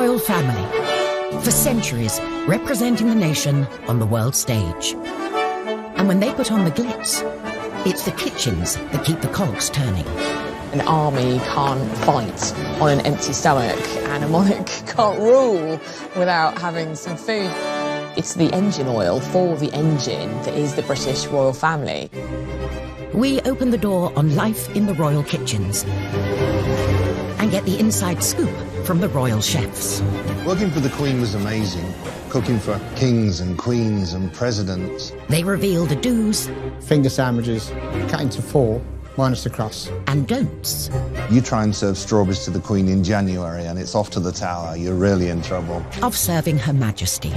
royal family, for centuries representing the nation on the world stage. And when they put on the glitz, it's the kitchens that keep the cogs turning. An army can't fight on an empty stomach, and a monarch can't rule without having some food. It's the engine oil for the engine that is the British royal family. We open the door on life in the royal kitchens and get the inside scoop from the royal chefs. Working for the Queen was amazing. Cooking for kings and queens and presidents. They reveal the do's. Finger sandwiches, cut into 4, minus the crust. And don'ts. You try and serve strawberries to the Queen in January and it's off to the Tower. You're really in trouble. Of serving Her Majesty,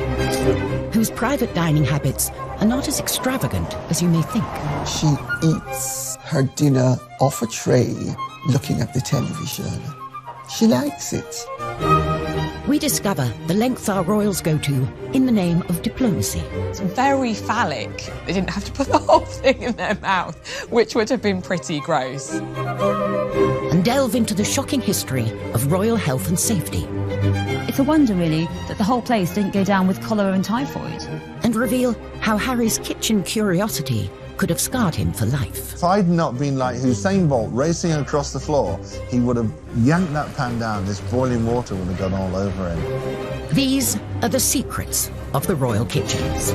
whose private dining habits are not as extravagant as you may think. She eats her dinner off a tray, looking at the television. She likes it. We discover the lengths our royals go to in the name of diplomacy. It's very phallic. They didn't have to put the whole thing in their mouth, which would have been pretty gross. And delve into the shocking history of royal health and safety. It's a wonder, really, that the whole place didn't go down with cholera and typhoid. And reveal how Harry's kitchen curiosity could have scarred him for life. If I'd not been like Usain Bolt racing across the floor, he would have yanked that pan down. This boiling water would have gone all over him. These are the secrets of the royal kitchens.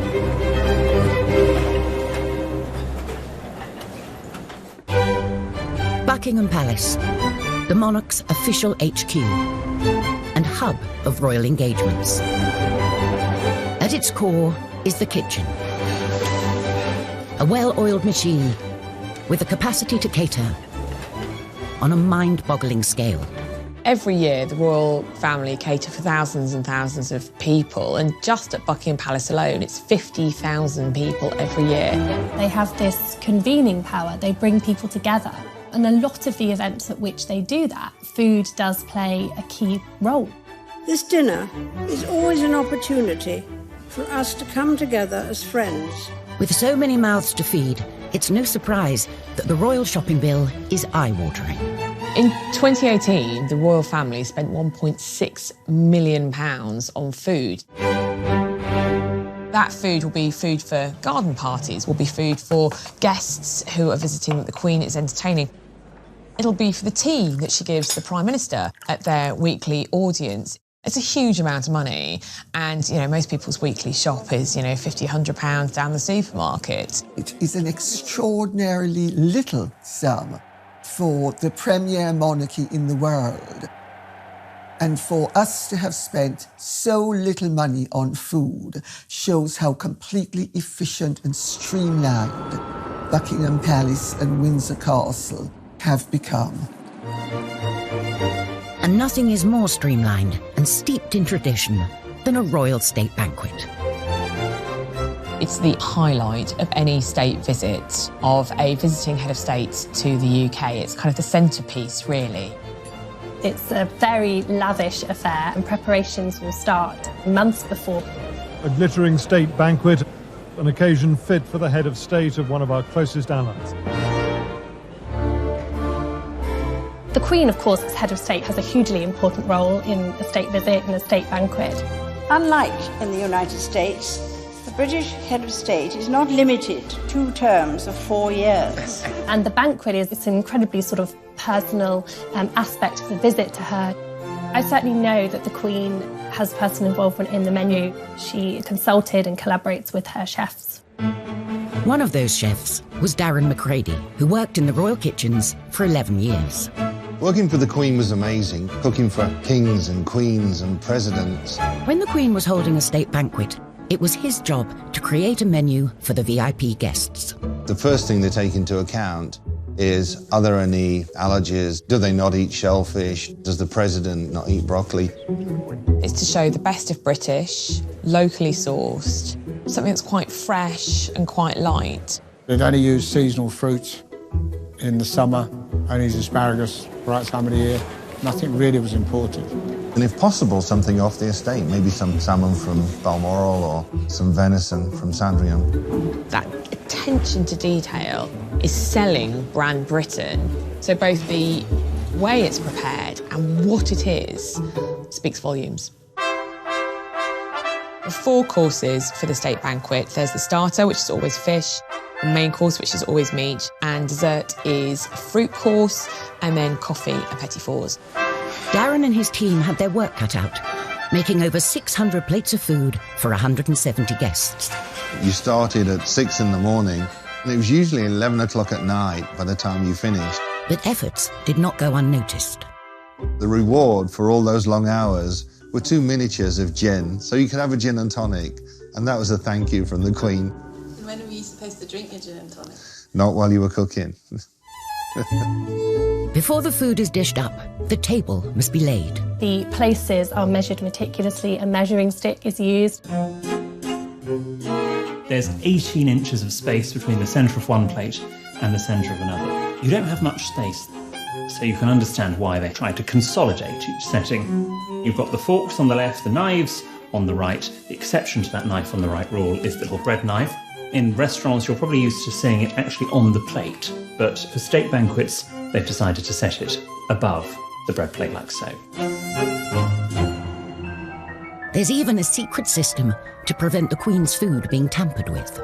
Buckingham Palace, the monarch's official HQ and hub of royal engagements. At its core is the kitchen. A well-oiled machine with the capacity to cater on a mind-boggling scale. Every year, the royal family cater for thousands and thousands of people, and just at Buckingham Palace alone, it's 50,000 people every year. They have this convening power. They bring people together. And a lot of the events at which they do that, food does play a key role. This dinner is always an opportunity for us to come together as friends. With so many mouths to feed, it's no surprise that the royal shopping bill is eye-watering. In 2018, the royal family spent £1.6 million on food. That food will be food for garden parties, will be food for guests who are visiting that the Queen is entertaining. It'll be for the tea that she gives the Prime Minister at their weekly audience. It's a huge amount of money, and, you know, most people's weekly shop is, you know, £50, £100 down the supermarket. It is an extraordinarily little sum for the premier monarchy in the world. And for us to have spent so little money on food shows how completely efficient and streamlined Buckingham Palace and Windsor Castle have become. And nothing is more streamlined and steeped in tradition than a royal state banquet. It's the highlight of any state visit of a visiting head of state to the UK. It's kind of the centrepiece, really. It's a very lavish affair, and preparations will start months before. A glittering state banquet, an occasion fit for the head of state of one of our closest allies. The Queen, of course, as head of state, has a hugely important role in a state visit and a state banquet. Unlike in the United States, the British head of state is not limited to 2 terms of 4 years. And the banquet is an incredibly sort of personal aspect of the visit to her. I certainly know that the Queen has personal involvement in the menu. She consulted and collaborates with her chefs. One of those chefs was Darren McCready, who worked in the royal kitchens for 11 years. Working for the Queen was amazing. Cooking for kings and queens and presidents. When the Queen was holding a state banquet, it was his job to create a menu for the VIP guests. The first thing they take into account is, are there any allergies? Do they not eat shellfish? Does the president not eat broccoli? It's to show the best of British, locally sourced, something that's quite fresh and quite light. They'd only use seasonal fruit in the summer, only use asparagus right time of the year. Nothing really was imported. And if possible, something off the estate, maybe some salmon from Balmoral or some venison from Sandringham. That attention to detail is selling brand Britain. So both the way it's prepared and what it is speaks volumes. The 4 courses for the state banquet. There's the starter, which is always fish, the main course, which is always meat, and dessert is a fruit course, and then coffee and petit fours. Darren and his team had their work cut out, making over 600 plates of food for 170 guests. You started at 6 in the morning, and it was usually 11 o'clock at night by the time you finished. But efforts did not go unnoticed. The reward for all those long hours were 2 miniatures of gin, so you could have a gin and tonic, and that was a thank you from the Queen. And when were you supposed to drink your gin and tonic? Not while you were cooking. Before the food is dished up, the table must be laid. The places are measured meticulously, a measuring stick is used. There's 18 inches of space between the centre of one plate and the centre of another. You don't have much space, so you can understand why they try to consolidate each setting. You've got the forks on the left, the knives on the right. The exception to that knife on the right rule is the little bread knife. In restaurants, you're probably used to seeing it actually on the plate, but for state banquets, they've decided to set it above the bread plate like so. There's even a secret system to prevent the Queen's food being tampered with.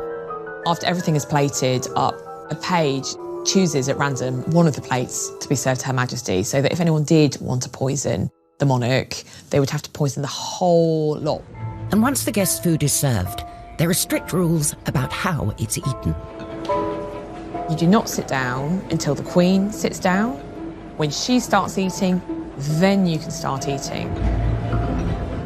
After everything is plated up, a page chooses at random one of the plates to be served to Her Majesty, so that if anyone did want to poison the monarch, they would have to poison the whole lot. And once the guest's food is served, there are strict rules about how it's eaten. You do not sit down until the Queen sits down. When she starts eating, then you can start eating.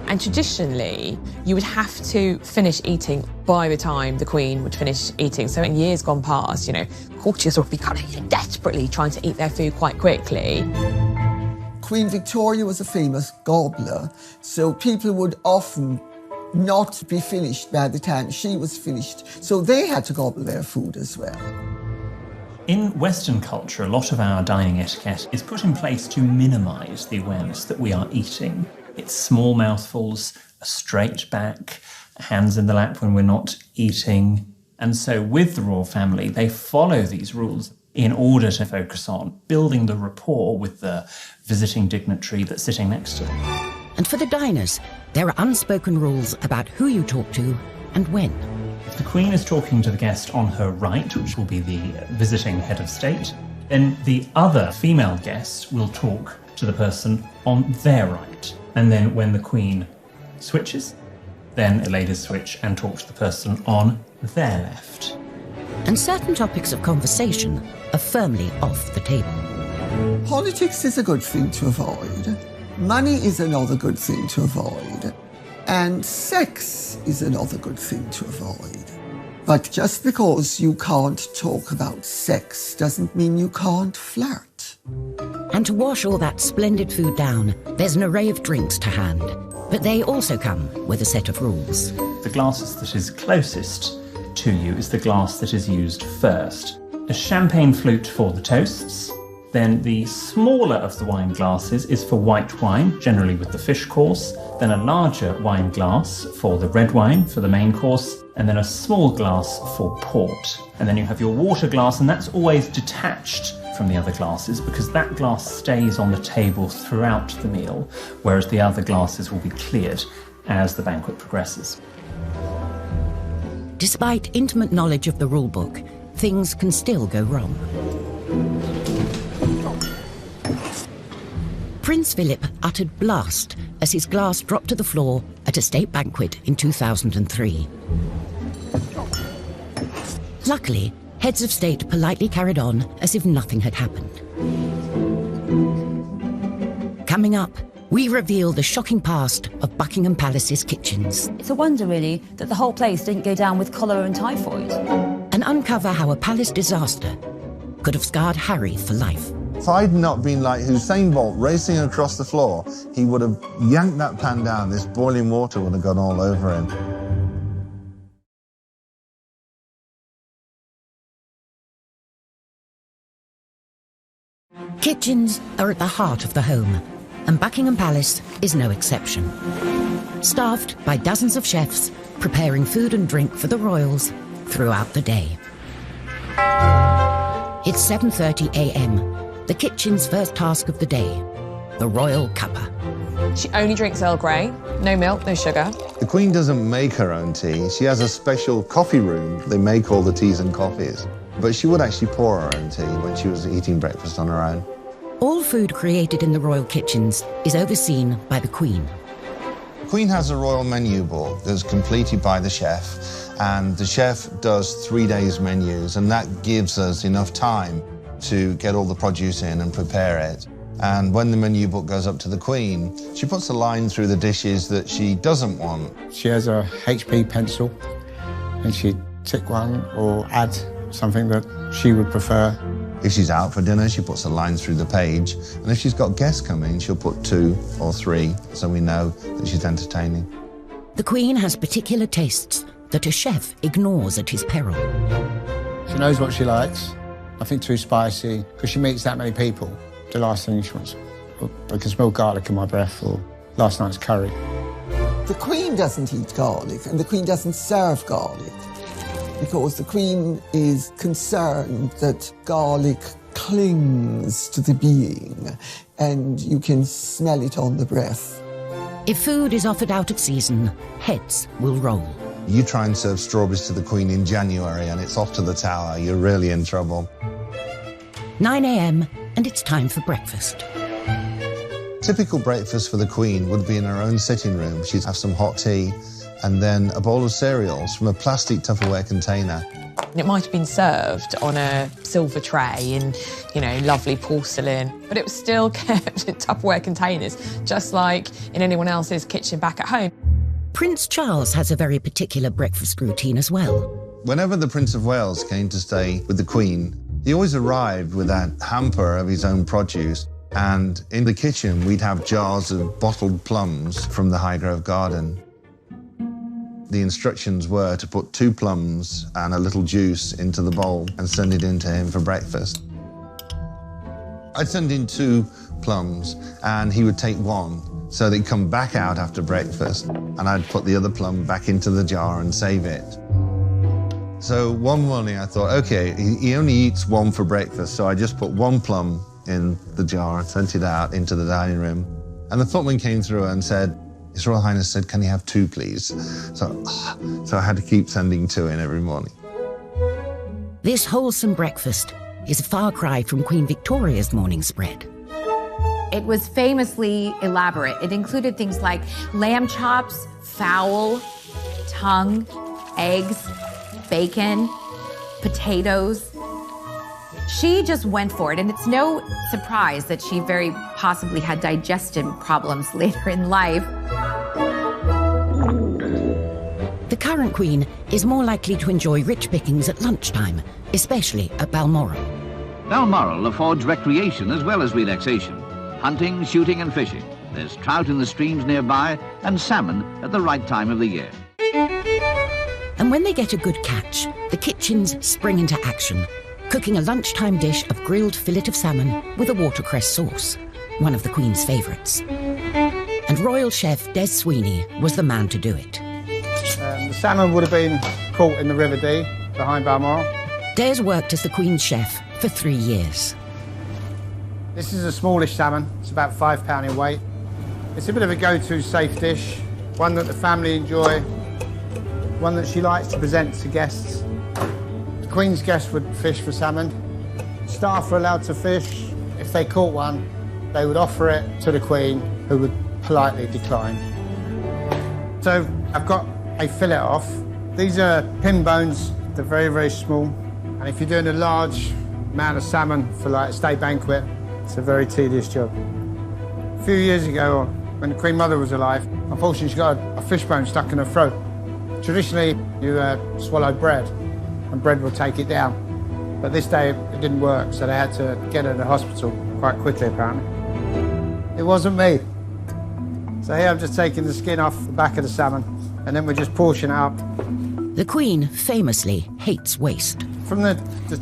And traditionally, you would have to finish eating by the time the Queen would finish eating. So in years gone past, courtiers would be kind of desperately trying to eat their food quite quickly. Queen Victoria was a famous gobbler, so people would often not be finished by the time she was finished. So they had to gobble their food as well. In Western culture, a lot of our dining etiquette is put in place to minimise the awareness that we are eating. It's small mouthfuls, a straight back, hands in the lap when we're not eating. And so with the royal family, they follow these rules in order to focus on building the rapport with the visiting dignitary that's sitting next to them. And for the diners, there are unspoken rules about who you talk to and when. If the Queen is talking to the guest on her right, which will be the visiting head of state, then the other female guest will talk to the person on their right. And then when the Queen switches, then ladies switch and talk to the person on their left. And certain topics of conversation are firmly off the table. Politics is a good thing to avoid. Money is another good thing to avoid. And sex is another good thing to avoid. But just because you can't talk about sex doesn't mean you can't flirt. And to wash all that splendid food down, there's an array of drinks to hand. But they also come with a set of rules. The glasses that is closest to you is the glass that is used first. A champagne flute for the toasts. Then the smaller of the wine glasses is for white wine, generally with the fish course. Then a larger wine glass for the red wine, for the main course. And then a small glass for port. And then you have your water glass, and that's always detached from the other glasses because that glass stays on the table throughout the meal, whereas the other glasses will be cleared as the banquet progresses. Despite intimate knowledge of the rulebook, things can still go wrong. Prince Philip uttered blast as his glass dropped to the floor at a state banquet in 2003. Luckily, heads of state politely carried on as if nothing had happened. Coming up, we reveal the shocking past of Buckingham Palace's kitchens. It's a wonder, really, that the whole place didn't go down with cholera and typhoid. And uncover how a palace disaster could have scarred Harry for life. If I'd not been like Usain Bolt racing across the floor, he would have yanked that pan down. This boiling water would have gone all over him. Kitchens are at the heart of the home, and Buckingham Palace is no exception. Staffed by dozens of chefs preparing food and drink for the royals throughout the day. It's 7:30 a.m., the kitchen's first task of the day. the royal cuppa. She only drinks Earl Grey, no milk, no sugar. The Queen doesn't make her own tea. She has a special coffee room. They make all the teas and coffees. But she would actually pour her own tea when she was eating breakfast on her own. All food created in the royal kitchens is overseen by the Queen. The Queen has a royal menu book that's completed by the chef, and the chef does 3 days menus, and that gives us enough time to get all the produce in and prepare it. And when the menu book goes up to the Queen, she puts a line through the dishes that she doesn't want. She has a HP pencil, and she'd tick one or add something that she would prefer. If she's out for dinner, she puts a line through the page. And if she's got guests coming, she'll put 2 or 3, so we know that she's entertaining. The Queen has particular tastes that a chef ignores at his peril. She knows what she likes. Nothing too spicy, because she meets that many people. The last thing she wants, I can smell garlic in my breath, or last night's curry. The Queen doesn't eat garlic, and the Queen doesn't serve garlic, because the Queen is concerned that garlic clings to the being, and you can smell it on the breath. If food is offered out of season, heads will roll. You try and serve strawberries to the Queen in January and it's off to the tower, you're really in trouble. 9 a.m. and it's time for breakfast. Typical breakfast for the Queen would be in her own sitting room. She'd have some hot tea and then a bowl of cereals from a plastic Tupperware container. It might have been served on a silver tray in, lovely porcelain, but it was still kept in Tupperware containers, just like in anyone else's kitchen back at home. Prince Charles has a very particular breakfast routine as well. Whenever the Prince of Wales came to stay with the Queen, he always arrived with that hamper of his own produce. And in the kitchen, we'd have jars of bottled plums from the Highgrove Garden. The instructions were to put 2 plums and a little juice into the bowl and send it in to him for breakfast. I'd send in 2 plums and he would take 1, so that he'd come back out after breakfast and I'd put the other plum back into the jar and save it. So one morning I thought, okay, he only eats 1 for breakfast, so I just put 1 plum in the jar and sent it out into the dining room. And the footman came through and said, His Royal Highness said, can he have 2, please? So I had to keep sending 2 in every morning. This wholesome breakfast is a far cry from Queen Victoria's morning spread. It was famously elaborate. It included things like lamb chops, fowl, tongue, eggs, bacon, potatoes. She just went for it, and it's no surprise that she very possibly had digestive problems later in life. The current Queen is more likely to enjoy rich pickings at lunchtime, especially at Balmoral. Balmoral affords recreation as well as relaxation. Hunting, shooting and fishing. There's trout in the streams nearby and salmon at the right time of the year. And when they get a good catch, the kitchens spring into action, cooking a lunchtime dish of grilled fillet of salmon with a watercress sauce, one of the Queen's favourites. And royal chef Des Sweeney was the man to do it. The salmon would have been caught in the River Dee behind Balmoral. Des worked as the Queen's chef for 3 years. This is a smallish salmon. It's about £5 in weight. It's a bit of a go-to safe dish, one that the family enjoy, one that she likes to present to guests. The Queen's guests would fish for salmon. Staff were allowed to fish. If they caught one, they would offer it to the Queen, who would politely decline. So I've got a fillet off. These are pin bones. They're very, very small. And if you're doing a large amount of salmon for like a state banquet, it's a very tedious job. A few years ago, when the Queen Mother was alive, unfortunately she got a fishbone stuck in her throat. Traditionally, you swallow bread, and bread will take it down. But this day, it didn't work, so they had to get her to the hospital quite quickly, apparently. It wasn't me. So here I'm just taking the skin off the back of the salmon, and then we're just portioning it up. The Queen famously hates waste. From the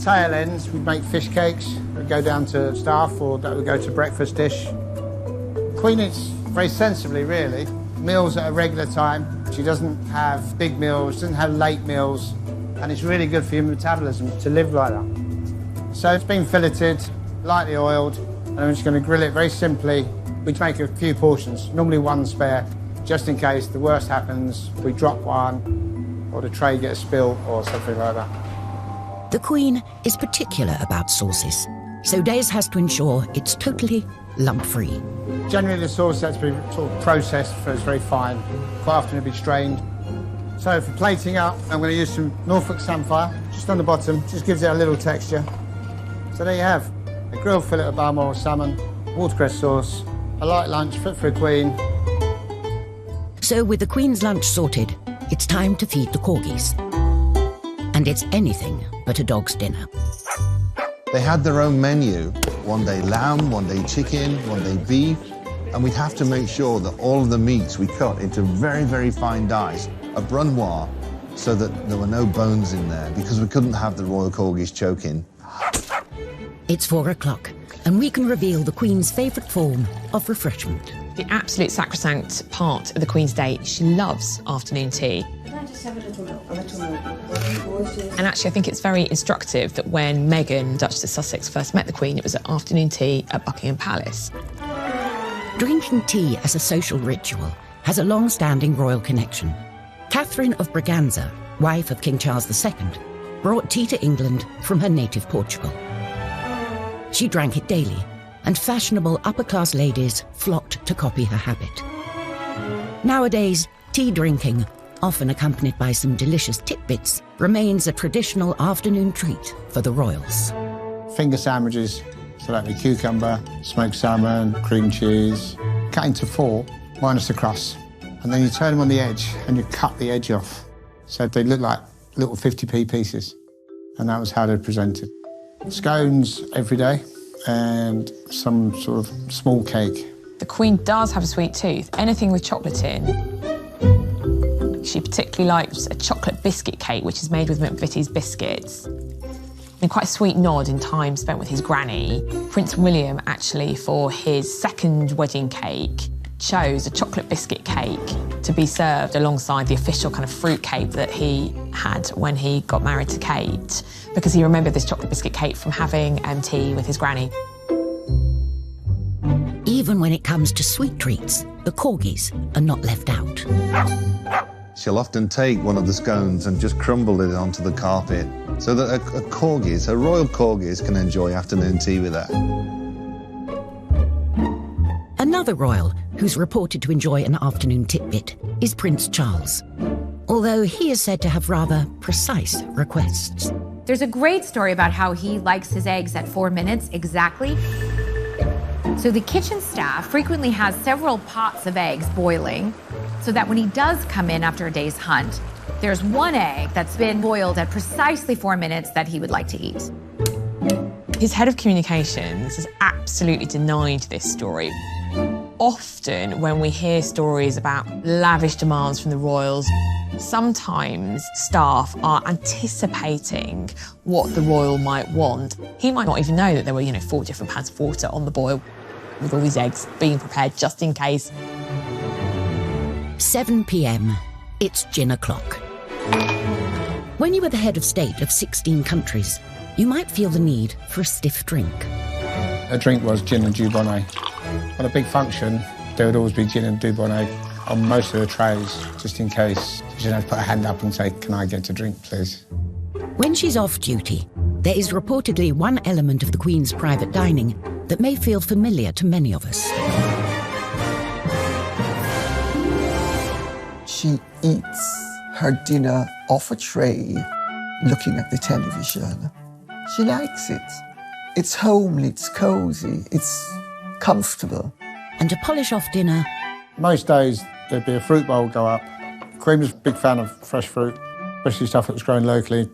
tail ends, we'd make fish cakes that go down to staff, or that would go to breakfast dish. Queen eats very sensibly, really. Meals at a regular time. She doesn't have big meals, doesn't have late meals, and it's really good for your metabolism to live like that. So it's been filleted, lightly oiled, and I'm just going to grill it very simply We'd make a few portions, normally one spare, just in case the worst happens, we drop one, or the tray gets spilled, or something like that. The Queen is particular about sauces, so Days has to ensure it's totally lump-free. Generally, the sauce has to be sort of processed so it's very fine. Quite often it'll be strained. So for plating up, I'm going to use some Norfolk Samphire, just on the bottom, just gives it a little texture. So there you have a grilled fillet of Balmoral salmon, watercress sauce, a light lunch fit for a Queen. So with the Queen's lunch sorted, it's time to feed the corgis. And it's anything but a dog's dinner. They had their own menu. One day lamb, one day chicken, one day beef. And we'd have to make sure that all of the meats we cut into very, very fine dice, a brunoise, so that there were no bones in there, because we couldn't have the royal corgis choking. It's 4 o'clock, and we can reveal the Queen's favourite form of refreshment. The absolute sacrosanct part of the Queen's day, she loves afternoon tea. Can I just have a little milk? And actually, I think it's very instructive that when Meghan, Duchess of Sussex, first met the Queen, it was at afternoon tea at Buckingham Palace. Drinking tea as a social ritual has a long-standing royal connection. Catherine of Braganza, wife of King Charles II, brought tea to England from her native Portugal. She drank it daily, and fashionable upper-class ladies flocked to copy her habit. Nowadays, tea drinking, often accompanied by some delicious tidbits, remains a traditional afternoon treat for the royals. Finger sandwiches, so that'd be cucumber, smoked salmon, cream cheese, cut into 4, minus the crust. And then you turn them on the edge and you cut the edge off. So they look like little 50p pieces. And that was how they're presented. Scones every day and some sort of small cake. The Queen does have a sweet tooth. Anything with chocolate in. She particularly likes a chocolate biscuit cake, which is made with McVitie's biscuits. And quite a sweet nod in time spent with his granny. Prince William, actually, for his second wedding cake, chose a chocolate biscuit cake to be served alongside the official kind of fruit cake that he had when he got married to Kate, because he remembered this chocolate biscuit cake from having tea with his granny. Even when it comes to sweet treats, the corgis are not left out. She'll often take one of the scones and just crumble it onto the carpet so that her royal corgis can enjoy afternoon tea with her. Another royal who's reported to enjoy an afternoon tidbit is Prince Charles, although he is said to have rather precise requests. There's a great story about how he likes his eggs at 4 minutes exactly. So the kitchen staff frequently has several pots of eggs boiling, so that when he does come in after a day's hunt, there's one egg that's been boiled at precisely 4 minutes that he would like to eat. His head of communications has absolutely denied this story. Often when we hear stories about lavish demands from the royals, sometimes staff are anticipating what the royal might want. He might not even know that there were, 4 different pans of water on the boil with all these eggs being prepared just in case. 7 p.m, it's gin o'clock. When you are the head of state of 16 countries, you might feel the need for a stiff drink. A drink was gin and Dubonnet. On a big function, there would always be gin and Dubonnet on most of the trays, just in case. You should have to put a hand up and say, "Can I get a drink, please?" When she's off duty, there is reportedly one element of the Queen's private dining that may feel familiar to many of us. She eats her dinner off a tray, looking at the television. She likes it. It's homely, it's cosy, it's comfortable. And to polish off dinner... Most days, there'd be a fruit bowl go up. Queen was a big fan of fresh fruit, especially stuff that was grown locally.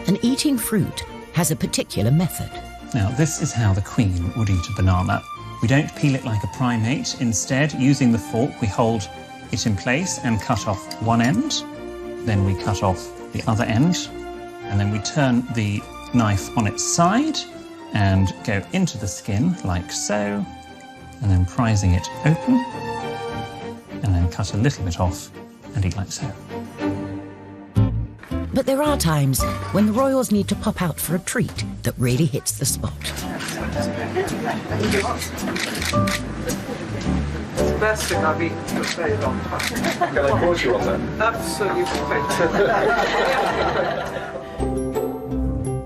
And eating fruit has a particular method. Now, this is how the Queen would eat a banana. We don't peel it like a primate. Instead, using the fork, we hold it in place and cut off one end. Then we cut off the other end. And then we turn the knife on its side and go into the skin like so, and then prising it open, and then cut a little bit off and eat like so. But there are times when the royals need to pop out for a treat that really hits the spot. the best thing I've eaten for a very long time. Can I pause you on that? Absolutely.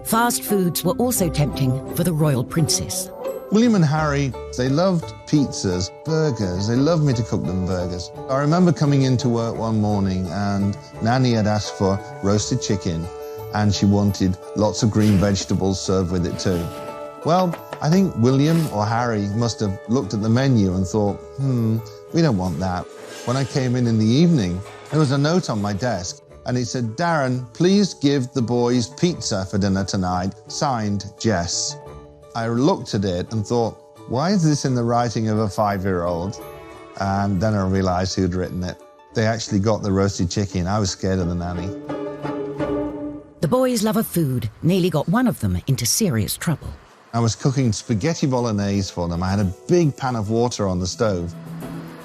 Fast foods were also tempting for the royal princess. William and Harry, they loved pizzas, burgers. They loved me to cook them burgers. I remember coming into work one morning and Nanny had asked for roasted chicken and she wanted lots of green vegetables served with it too. Well, I think William or Harry must have looked at the menu and thought, we don't want that. When I came in the evening, there was a note on my desk and it said, Darren, please give the boys pizza for dinner tonight, signed Jess. I looked at it and thought, why is this in the writing of a 5-year-old? And then I realised who'd written it. They actually got the roasted chicken. I was scared of the nanny. The boys' love of food nearly got one of them into serious trouble. I was cooking spaghetti bolognese for them. I had a big pan of water on the stove.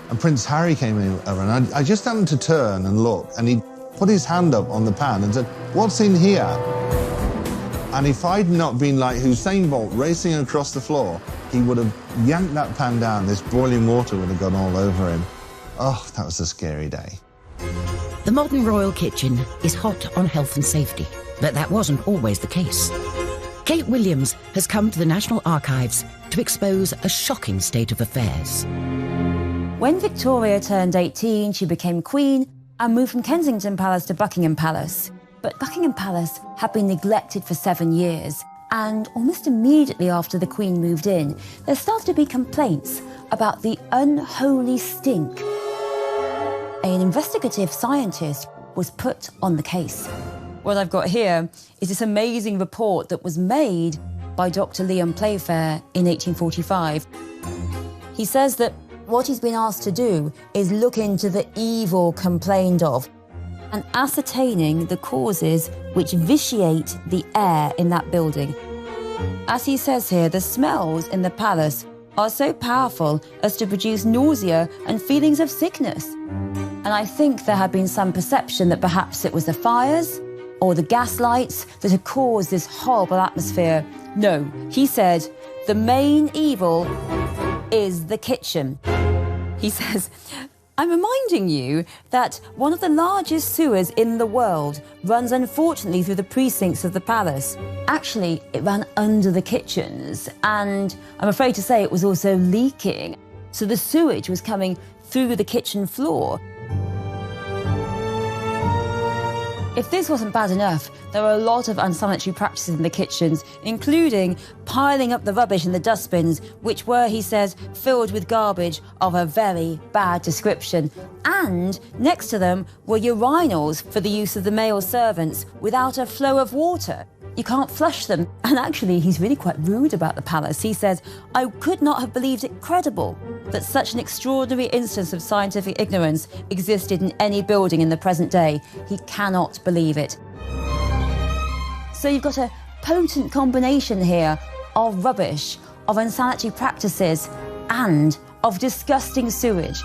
And Prince Harry came over and I just happened to turn and look and he put his hand up on the pan and said, what's in here? And if I'd not been like Usain Bolt racing across the floor, he would have yanked that pan down. This boiling water would have gone all over him. Oh, that was a scary day. The modern royal kitchen is hot on health and safety, but that wasn't always the case. Kate Williams has come to the National Archives to expose a shocking state of affairs. When Victoria turned 18, she became queen and moved from Kensington Palace to Buckingham Palace. But Buckingham Palace had been neglected for 7 years, and almost immediately after the Queen moved in, there started to be complaints about the unholy stink. An investigative scientist was put on the case. What I've got here is this amazing report that was made by Dr. Liam Playfair in 1845. He says that what he's been asked to do is look into the evil complained of and ascertaining the causes which vitiate the air in that building. As he says here, the smells in the palace are so powerful as to produce nausea and feelings of sickness. And I think there had been some perception that perhaps it was the fires or the gas lights that had caused this horrible atmosphere. No, he said, the main evil is the kitchen. He says, I'm reminding you that one of the largest sewers in the world runs unfortunately through the precincts of the palace. Actually, it ran under the kitchens, and I'm afraid to say it was also leaking. So the sewage was coming through the kitchen floor. If this wasn't bad enough, there were a lot of unsanitary practices in the kitchens, including piling up the rubbish in the dustbins, which were, he says, filled with garbage of a very bad description. And next to them were urinals for the use of the male servants without a flow of water. You can't flush them. And actually, he's really quite rude about the palace. He says, I could not have believed it credible that such an extraordinary instance of scientific ignorance existed in any building in the present day. He cannot believe it. So you've got a potent combination here of rubbish, of unsanitary practices, and of disgusting sewage.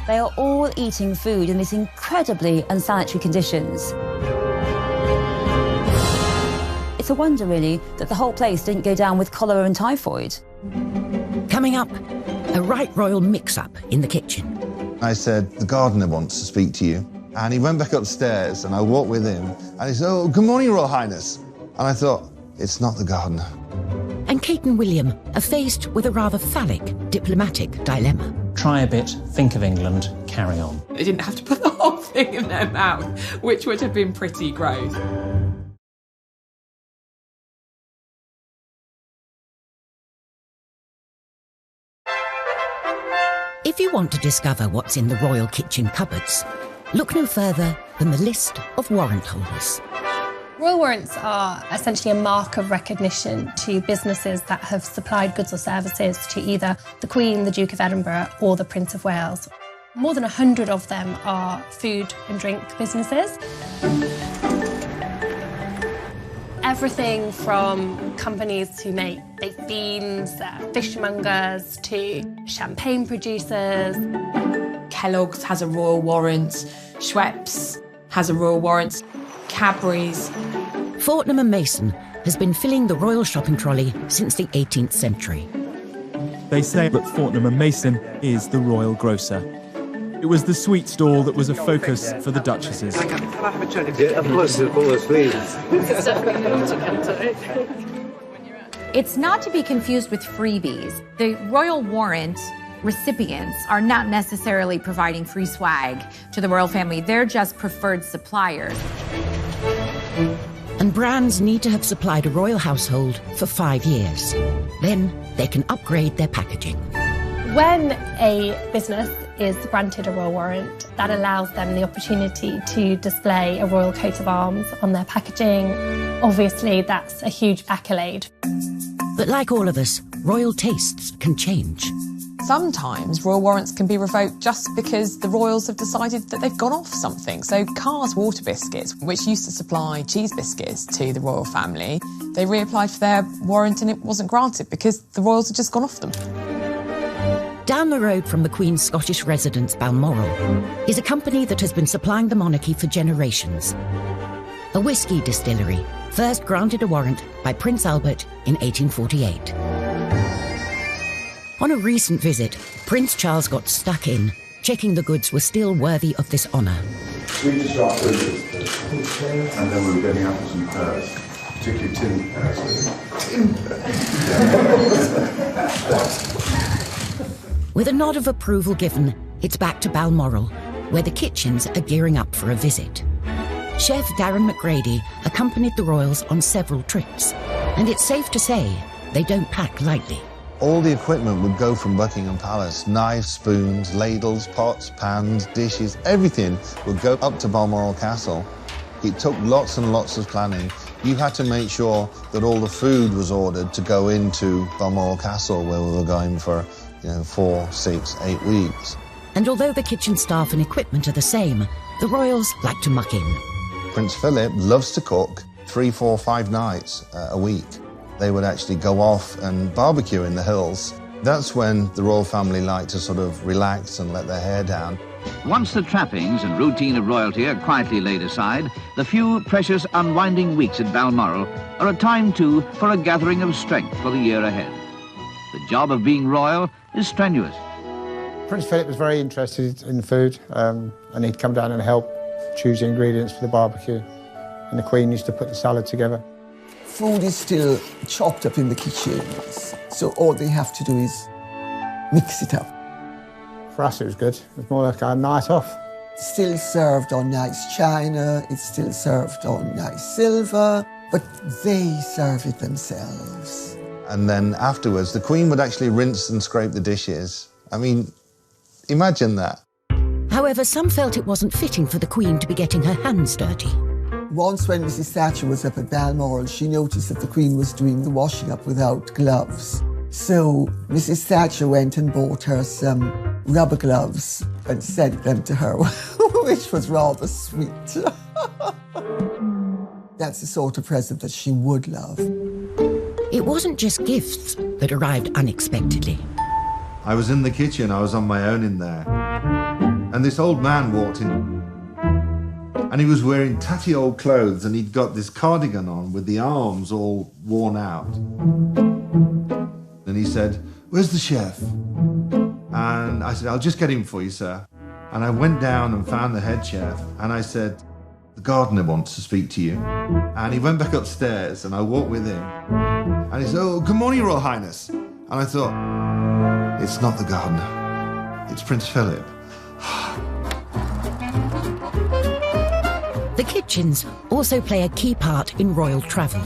They are all eating food in these incredibly unsanitary conditions. It's a wonder, really, that the whole place didn't go down with cholera and typhoid. Coming up, a right royal mix-up in the kitchen. I said, the gardener wants to speak to you. And he went back upstairs and I walked with him and he said, oh, good morning, Royal Highness. And I thought, it's not the gardener. And Kate and William are faced with a rather phallic diplomatic dilemma. Try a bit, think of England, carry on. They didn't have to put the whole thing in their mouth, which would have been pretty gross. If you want to discover what's in the royal kitchen cupboards, look no further than the list of warrant holders. Royal warrants are essentially a mark of recognition to businesses that have supplied goods or services to either the Queen, the Duke of Edinburgh, or the Prince of Wales. More than 100 of them are food and drink businesses. Everything from companies who make baked beans, fishmongers, to champagne producers. Kellogg's has a royal warrant, Schweppes has a royal warrant, Cadbury's. Fortnum & Mason has been filling the royal shopping trolley since the 18th century. They say that Fortnum & Mason is the royal grocer. It was the sweet stall that was a focus for the duchesses. Can I have a tonic? Yeah, of course, please. It's not to be confused with freebies. The royal warrant recipients are not necessarily providing free swag to the royal family. They're just preferred suppliers. And brands need to have supplied a royal household for 5 years. Then they can upgrade their packaging. When a business is granted a royal warrant, that allows them the opportunity to display a royal coat of arms on their packaging. Obviously, that's a huge accolade. But like all of us, royal tastes can change. Sometimes royal warrants can be revoked just because the royals have decided that they've gone off something. So Carr's Water Biscuits, which used to supply cheese biscuits to the royal family, they reapplied for their warrant and it wasn't granted because the royals had just gone off them. Down the road from the Queen's Scottish residence, Balmoral, is a company that has been supplying the monarchy for generations. A whisky distillery, first granted a warrant by Prince Albert in 1848. On a recent visit, Prince Charles got stuck in, checking the goods were still worthy of this honour. We just dropped and then we were getting apples and pears, particularly tin pears. With a nod of approval given, it's back to Balmoral, where the kitchens are gearing up for a visit. Chef Darren McGrady accompanied the royals on several trips, and it's safe to say they don't pack lightly. All the equipment would go from Buckingham Palace. Knives, spoons, ladles, pots, pans, dishes, everything would go up to Balmoral Castle. It took lots and lots of planning. You had to make sure that all the food was ordered to go into Balmoral Castle, where we were going for 4, 6, 8 weeks. And although the kitchen staff and equipment are the same, the royals like to muck in. Prince Philip loves to cook 3, 4, 5 nights a week. They would actually go off and barbecue in the hills. That's when the royal family liked to sort of relax and let their hair down. Once the trappings and routine of royalty are quietly laid aside, the few precious unwinding weeks at Balmoral are a time too for a gathering of strength for the year ahead. The job of being royal is strenuous. Prince Philip was very interested in food, and he'd come down and help choose the ingredients for the barbecue. And the Queen used to put the salad together. Food is still chopped up in the kitchens, so all they have to do is mix it up. For us, it was good. It was more like a night off. Still served on nice china, it's still served on nice silver, but they serve it themselves. And then afterwards, the Queen would actually rinse and scrape the dishes. I mean, imagine that. However, some felt it wasn't fitting for the Queen to be getting her hands dirty. Once when Mrs. Thatcher was up at Balmoral, she noticed that the Queen was doing the washing up without gloves. So Mrs. Thatcher went and bought her some rubber gloves and sent them to her, which was rather sweet. That's the sort of present that she would love. It wasn't just gifts that arrived unexpectedly. I was in the kitchen, I was on my own in there. And this old man walked in. And he was wearing tatty old clothes and he'd got this cardigan on with the arms all worn out. And he said, "Where's the chef?" And I said, "I'll just get him for you, sir." And I went down and found the head chef and I said, "The gardener wants to speak to you." And he went back upstairs and I walked with him. And he said, "Oh, good morning, Royal Highness." And I thought, it's not the gardener, it's Prince Philip. The kitchens also play a key part in royal travel.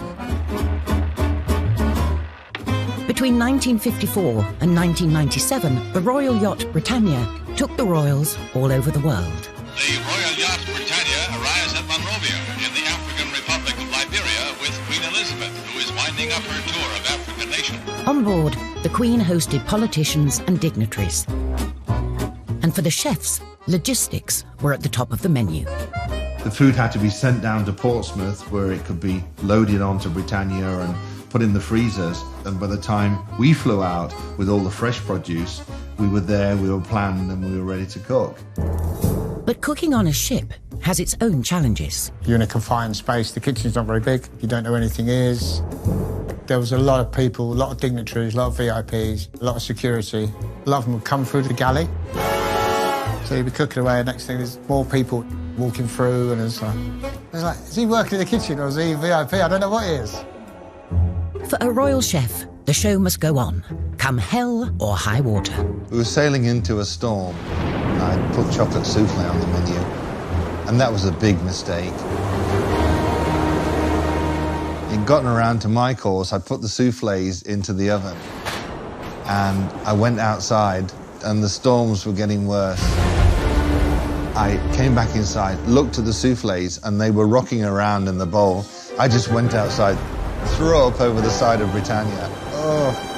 Between 1954 and 1997, the royal yacht Britannia took the royals all over the world. The royal yacht Britannia arrives at Monrovia in the African Republic of Liberia with Queen Elizabeth, who is winding up her tour of African nations. On board, the Queen hosted politicians and dignitaries. And for the chefs, logistics were at the top of the menu. The food had to be sent down to Portsmouth where it could be loaded onto Britannia and put in the freezers. And by the time we flew out with all the fresh produce, We were there, we were planned, and we were ready to cook. But cooking on a ship has its own challenges. You're in a confined space, the kitchen's not very big, you don't know where anything is. There was a lot of people, a lot of dignitaries, a lot of VIPs, a lot of security. A lot of them would come through the galley. So you'd be cooking away, and next thing there's more people walking through, and it's like, is he working in the kitchen or is he VIP? I don't know what he is. For a royal chef, the show must go on, come hell or high water. We were sailing into a storm. I put chocolate souffle on the menu, and that was a big mistake. It'd gotten around to my course, I put the souffles into the oven, and I went outside, and the storms were getting worse. I came back inside, looked at the souffles, and they were rocking around in the bowl. I just went outside, threw up over the side of Britannia. Oh.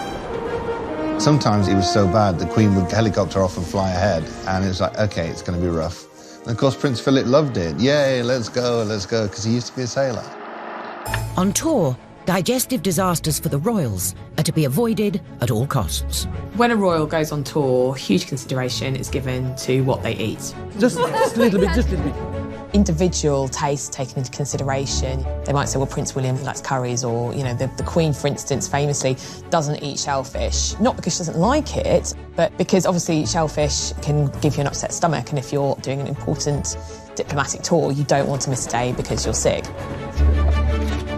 Sometimes it was so bad, the Queen would helicopter off and fly ahead, and it was like, okay, it's going to be rough. And of course, Prince Philip loved it. Yay, let's go, because he used to be a sailor. On tour, digestive disasters for the royals are to be avoided at all costs. When a royal goes on tour, huge consideration is given to what they eat. Just a little bit, just a little bit. Individual taste taken into consideration. They might say, well, Prince William likes curries, or, you know, the Queen, for instance, famously doesn't eat shellfish. Not because she doesn't like it, but because obviously shellfish can give you an upset stomach, and if you're doing an important diplomatic tour, you don't want to miss a day because you're sick.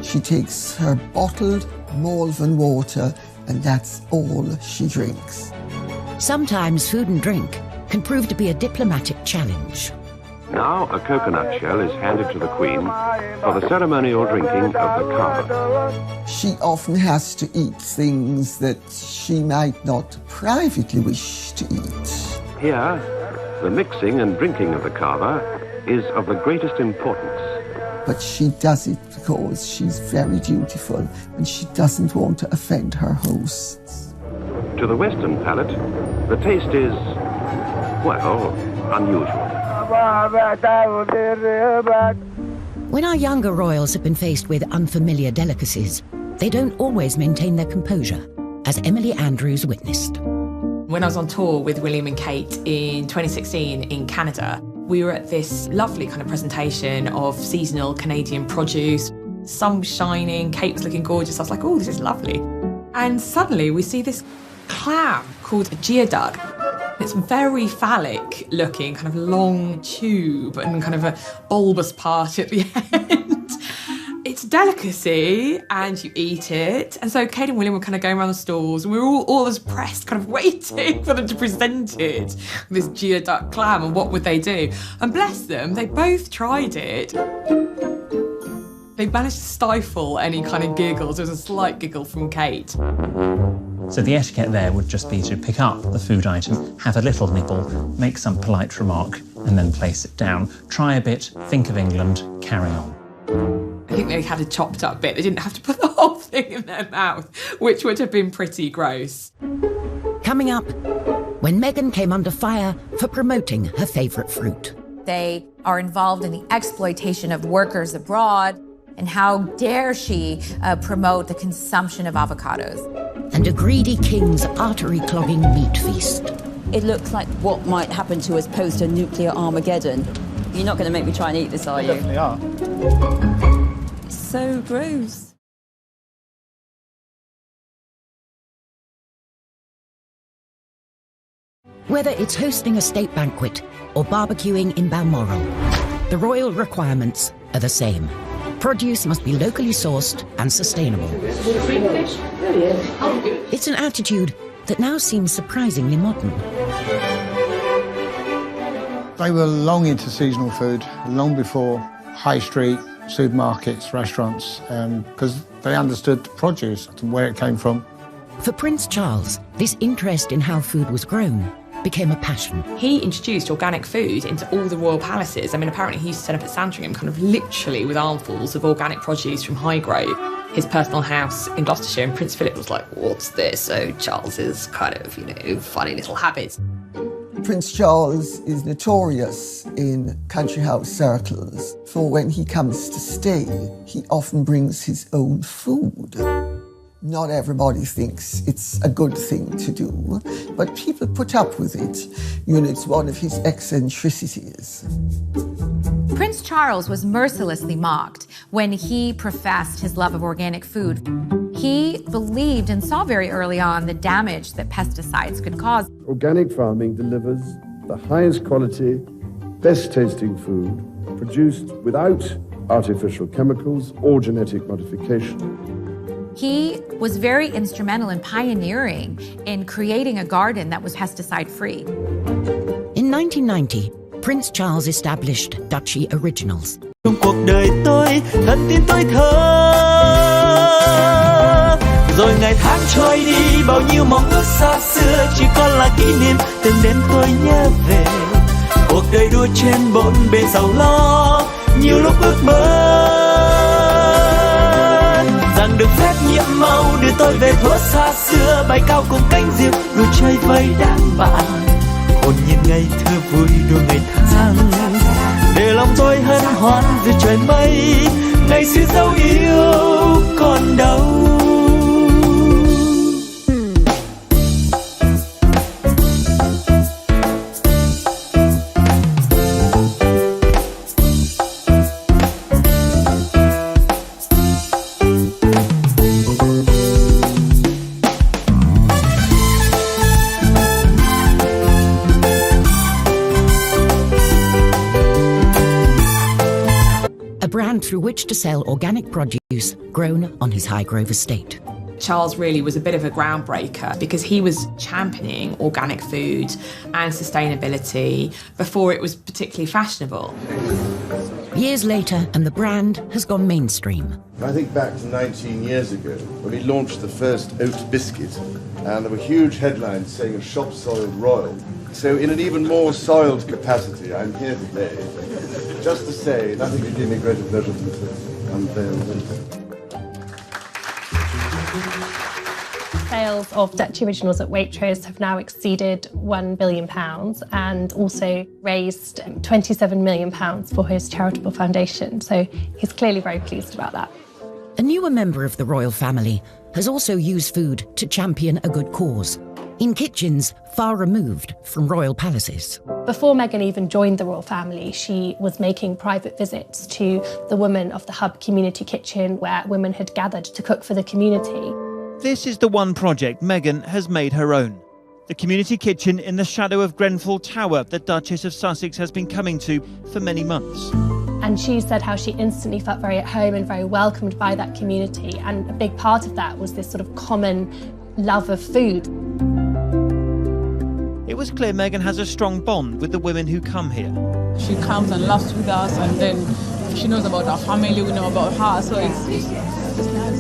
She takes her bottled Malvern water, and that's all she drinks. Sometimes food and drink can prove to be a diplomatic challenge. Now a coconut shell is handed to the Queen for the ceremonial drinking of the kava. She often has to eat things that she might not privately wish to eat. Here, the mixing and drinking of the kava is of the greatest importance. But she does it because she's very dutiful and she doesn't want to offend her hosts. To the Western palate, the taste is, well, unusual. When our younger royals have been faced with unfamiliar delicacies, they don't always maintain their composure, as Emily Andrews witnessed. When I was on tour with William and Kate in 2016 in Canada, we were at this lovely kind of presentation of seasonal Canadian produce. Sun was shining, Kate was looking gorgeous. I was like, oh, this is lovely. And suddenly we see this clam called a geoduck. It's very phallic looking, kind of long tube and kind of a bulbous part at the end. It's a delicacy and you eat it. And so Kate and William were kind of going around the stalls and we were all as pressed, kind of waiting for them to present it, this geoduck clam, and what would they do? And bless them, they both tried it. They managed to stifle any kind of giggles. There was a slight giggle from Kate. So the etiquette there would just be to pick up the food item, have a little nibble, make some polite remark, and then place it down. Try a bit, think of England, carry on. I think they had a chopped up bit. They didn't have to put the whole thing in their mouth, which would have been pretty gross. Coming up, when Meghan came under fire for promoting her favourite fruit. They are involved in the exploitation of workers abroad, and how dare she promote the consumption of avocados. And a greedy king's artery-clogging meat feast. It looks like what might happen to us post a nuclear Armageddon. You're not going to make me try and eat this, are you? Definitely are. It's so gross. Whether it's hosting a state banquet or barbecuing in Balmoral, the royal requirements are the same. Produce must be locally sourced and sustainable. It's an attitude that now seems surprisingly modern. They were long into seasonal food, long before high street, supermarkets, restaurants, because they understood the produce and where it came from. For Prince Charles, this interest in how food was grown became a passion. He introduced organic food into all the royal palaces. I mean, apparently he used to turn up at Sandringham kind of literally with armfuls of organic produce from Highgrove, his personal house in Gloucestershire, and Prince Philip was like, what's this? So Charles's kind of, funny little habits. Prince Charles is notorious in country house circles for when he comes to stay, he often brings his own food. Not everybody thinks it's a good thing to do, but people put up with it. You know, it's one of his eccentricities. Prince Charles was mercilessly mocked when he professed his love of organic food. He believed and saw very early on the damage that pesticides could cause. Organic farming delivers the highest quality, best tasting food produced without artificial chemicals or genetic modification. He was very instrumental in pioneering in creating a garden that was pesticide-free. In 1990, Prince Charles established Duchy Originals. Trong cuộc đời tôi, thật tin tôi thơ. Rồi ngày tháng trôi đi, bao nhiêu mong ước xa xưa chỉ còn là kỷ niệm. Từng đêm tôi nhớ về cuộc đời đua trên bốn bề giàu lo, nhiều lúc ước mơ rằng được phép nhiệm màu đưa tôi về thuở xa xưa, bay cao cùng cánh diều đua chơi với đám bạn, hồn nhiên ngày thơ vui đua ngày tháng, để lòng tôi hân hoan giữa trời mây, ngày xưa dấu yêu còn đâu. A brand through which to sell organic produce grown on his Highgrove estate. Charles really was a bit of a groundbreaker because he was championing organic food and sustainability before it was particularly fashionable. Years later, and the brand has gone mainstream. I think back to 19 years ago when we launched the first oat biscuit, and there were huge headlines saying a shop soiled royal. So in an even more soiled capacity, I'm here today just to say nothing could give me greater pleasure than to unveil this. Sales of Duchy Originals at Waitrose have now exceeded £1 billion and also raised £27 million for his charitable foundation. So he's clearly very pleased about that. A newer member of the royal family has also used food to champion a good cause, in kitchens far removed from royal palaces. Before Meghan even joined the royal family, she was making private visits to the women of the Hub Community Kitchen, where women had gathered to cook for the community. This is the one project Meghan has made her own. The community kitchen in the shadow of Grenfell Tower that Duchess of Sussex has been coming to for many months. And she said how she instantly felt very at home and very welcomed by that community. And a big part of that was this sort of common love of food. It was clear Meghan has a strong bond with the women who come here. She comes and laughs with us, and then she knows about our family, we know about her, so it's nice.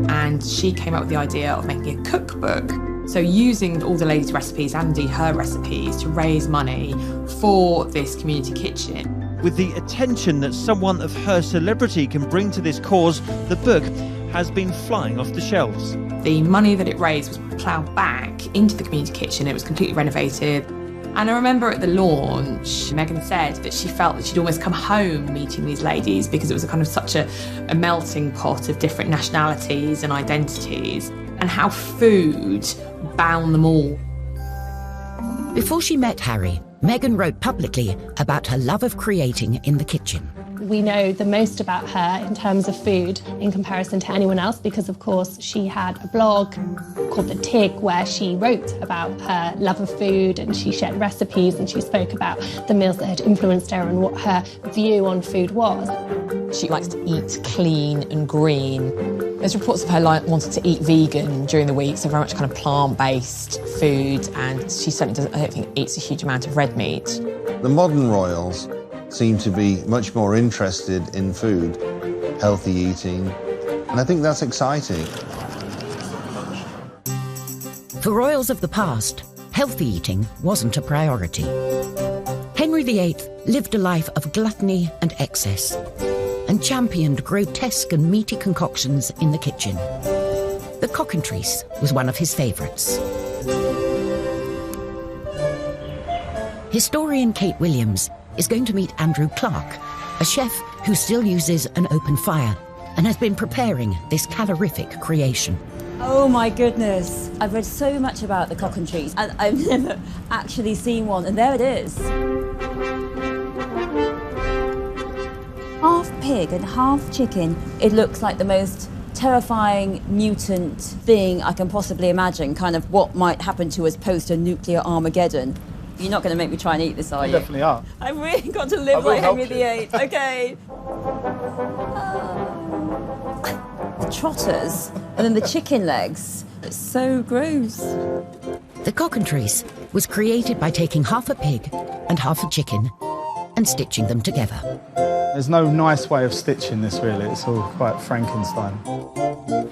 And she came up with the idea of making a cookbook. So using all the ladies' recipes and indeed her recipes to raise money for this community kitchen. With the attention that someone of her celebrity can bring to this cause, the book has been flying off the shelves. The money that it raised was ploughed back into the community kitchen. It was completely renovated. And I remember at the launch, Meghan said that she felt that she'd almost come home meeting these ladies because it was a kind of such a melting pot of different nationalities and identities, and how food bound them all. Before she met Harry, Meghan wrote publicly about her love of creating in the kitchen. We know the most about her in terms of food in comparison to anyone else because, of course, she had a blog called The Tig where she wrote about her love of food and she shared recipes and she spoke about the meals that had influenced her and what her view on food was. She likes to eat clean and green. There's reports of her wanting to eat vegan during the week, so very much kind of plant-based food, and she certainly doesn't, I don't think, eats a huge amount of red meat. The modern royals seem to be much more interested in food, healthy eating, and I think that's exciting. For royals of the past, healthy eating wasn't a priority. Henry VIII lived a life of gluttony and excess, and championed grotesque and meaty concoctions in the kitchen. The cockentrice was one of his favourites. Historian Kate Williams is going to meet Andrew Clark, a chef who still uses an open fire and has been preparing this calorific creation. Oh my goodness. I've read so much about the cockatrice and I've never actually seen one, and there it is. Half pig and half chicken. It looks like the most terrifying mutant thing I can possibly imagine, kind of what might happen to us post a nuclear Armageddon. You're not going to make me try and eat this, are you? Definitely are. I've really got to live like Henry VIII. Okay. The trotters and then the chicken legs. It's so gross. The cockatrice was created by taking half a pig and half a chicken and stitching them together. There's no nice way of stitching this, really. It's all quite Frankenstein.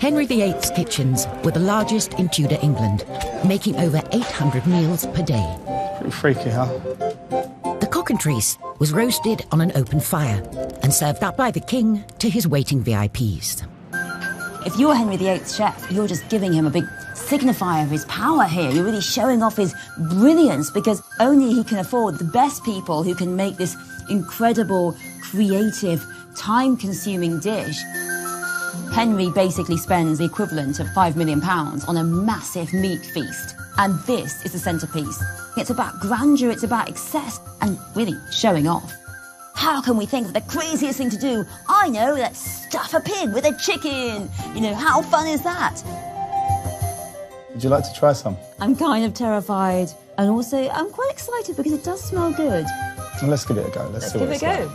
Henry VIII's kitchens were the largest in Tudor England, making over 800 meals per day. Pretty freaky, huh? The cockatrice was roasted on an open fire and served up by the king to his waiting VIPs. If you're Henry VIII's chef, you're just giving him a big signifier of his power here. You're really showing off his brilliance, because only he can afford the best people who can make this incredible, creative, time-consuming dish. Henry basically spends the equivalent of £5 million on a massive meat feast. And this is the centrepiece. It's about grandeur, it's about excess, and really showing off. How can we think of the craziest thing to do? I know, let's stuff a pig with a chicken. You know, how fun is that? Would you like to try some? I'm kind of terrified. And also, I'm quite excited because it does smell good. Well, let's give it a go. Let's see give what it a go.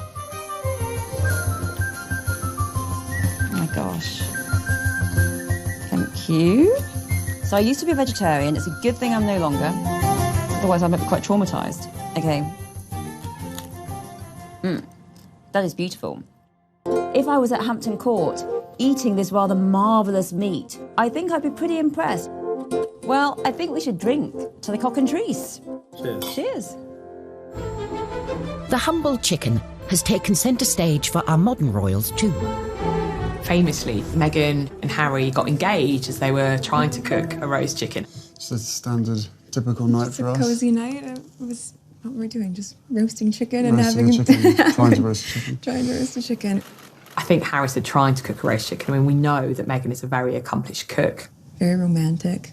Oh my gosh. Thank you. So I used to be a vegetarian. It's a good thing I'm no longer. Otherwise, I might be quite traumatised. Okay. That is beautiful. If I was at Hampton Court eating this rather marvellous meat, I think I'd be pretty impressed. Well, I think we should drink to the cockatrice. Cheers. Cheers. The humble chicken has taken centre stage for our modern royals too. Famously, Meghan and Harry got engaged as they were trying to cook a roast chicken. Just a standard, typical night for us. Cozy night. It was what were we doing? Just roasting chicken and Roasting having a chicken, trying to roast a chicken. trying to roast a chicken. I think Harry said trying to cook a roast chicken. I mean, we know that Meghan is a very accomplished cook. Very romantic.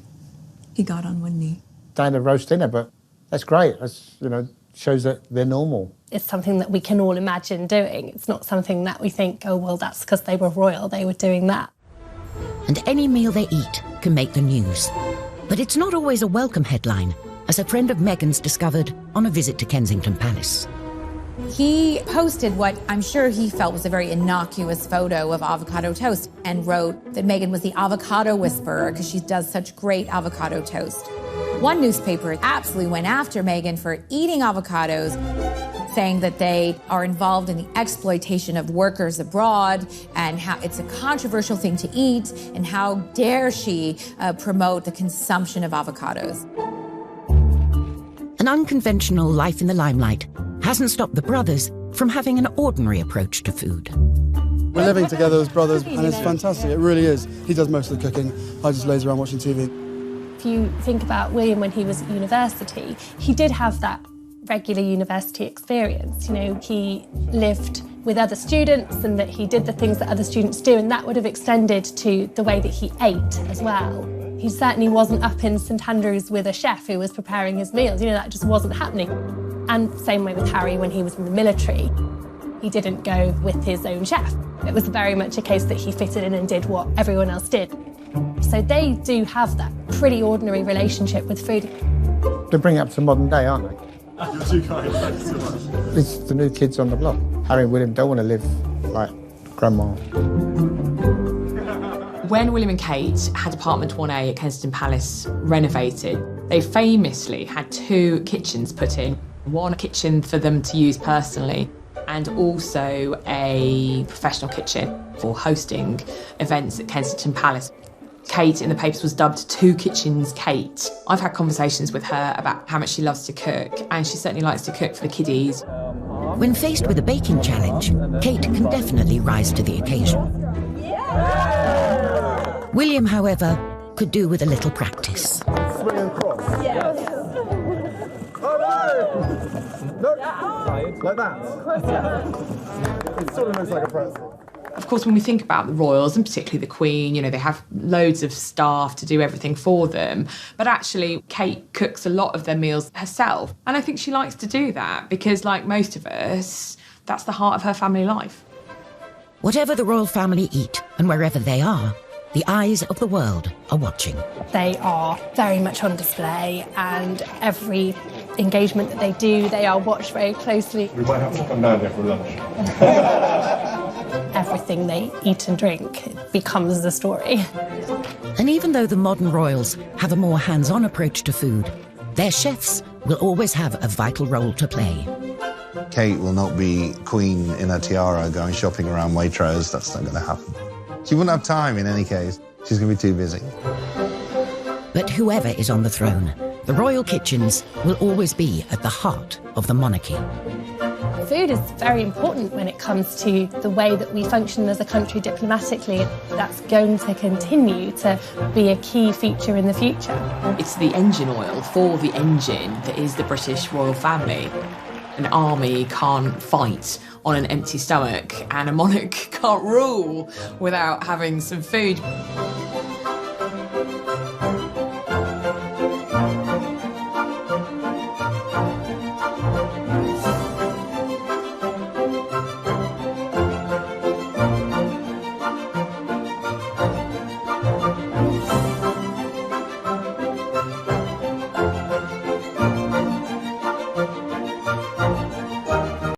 He got on one knee. Down a roast dinner, but that's great. That's, you know, shows that they're normal. It's something that we can all imagine doing. It's not something that we think, oh, well, that's because they were royal, they were doing that. And any meal they eat can make the news. But it's not always a welcome headline, as a friend of Meghan's discovered on a visit to Kensington Palace. He posted what I'm sure he felt was a very innocuous photo of avocado toast and wrote that Meghan was the avocado whisperer because she does such great avocado toast. One newspaper absolutely went after Meghan for eating avocados, saying that they are involved in the exploitation of workers abroad and how it's a controversial thing to eat and how dare she promote the consumption of avocados. An unconventional life in the limelight hasn't stopped the brothers from having an ordinary approach to food. We're living together as brothers, and it's fantastic. It really is. He does most of the cooking. I just laze around watching TV. If you think about William when he was at university, he did have that regular university experience. You know, he lived with other students and that he did the things that other students do, and that would have extended to the way that he ate as well. He certainly wasn't up in St Andrews with a chef who was preparing his meals. You know, that just wasn't happening. And same way with Harry when he was in the military. He didn't go with his own chef. It was very much a case that he fitted in and did what everyone else did. So they do have that pretty ordinary relationship with food. They bring it up to modern day, aren't they? You're too kind, thanks so much. It's the new kids on the block. Harry and William don't want to live like Grandma. When William and Kate had apartment 1A at Kensington Palace renovated, they famously had 2 kitchens put in. One kitchen for them to use personally and also a professional kitchen for hosting events at Kensington Palace. Kate in the papers was dubbed 2 Kitchens Kate. I've had conversations with her about how much she loves to cook, and she certainly likes to cook for the kiddies. When faced with a baking challenge, Kate can definitely rise to the occasion. William, however, could do with a little practice. Swing and cross. Yes. Oh no! Look, like that. It sort of looks like a pretzel. Of course, when we think about the royals, and particularly the Queen, you know, they have loads of staff to do everything for them. But actually, Kate cooks a lot of their meals herself. And I think she likes to do that because, like most of us, that's the heart of her family life. Whatever the royal family eat and wherever they are, the eyes of the world are watching. They are very much on display, and every engagement that they do, they are watched very closely. We might have to come down there for lunch. Everything they eat and drink becomes the story. And even though the modern royals have a more hands-on approach to food, their chefs will always have a vital role to play. Kate will not be queen in a tiara going shopping around Waitrose. That's not going to happen. She wouldn't have time in any case. She's going to be too busy. But whoever is on the throne, the royal kitchens will always be at the heart of the monarchy. Food is very important when it comes to the way that we function as a country diplomatically. That's going to continue to be a key feature in the future. It's the engine oil for the engine that is the British royal family. An army can't fight on an empty stomach, and a monarch can't rule without having some food.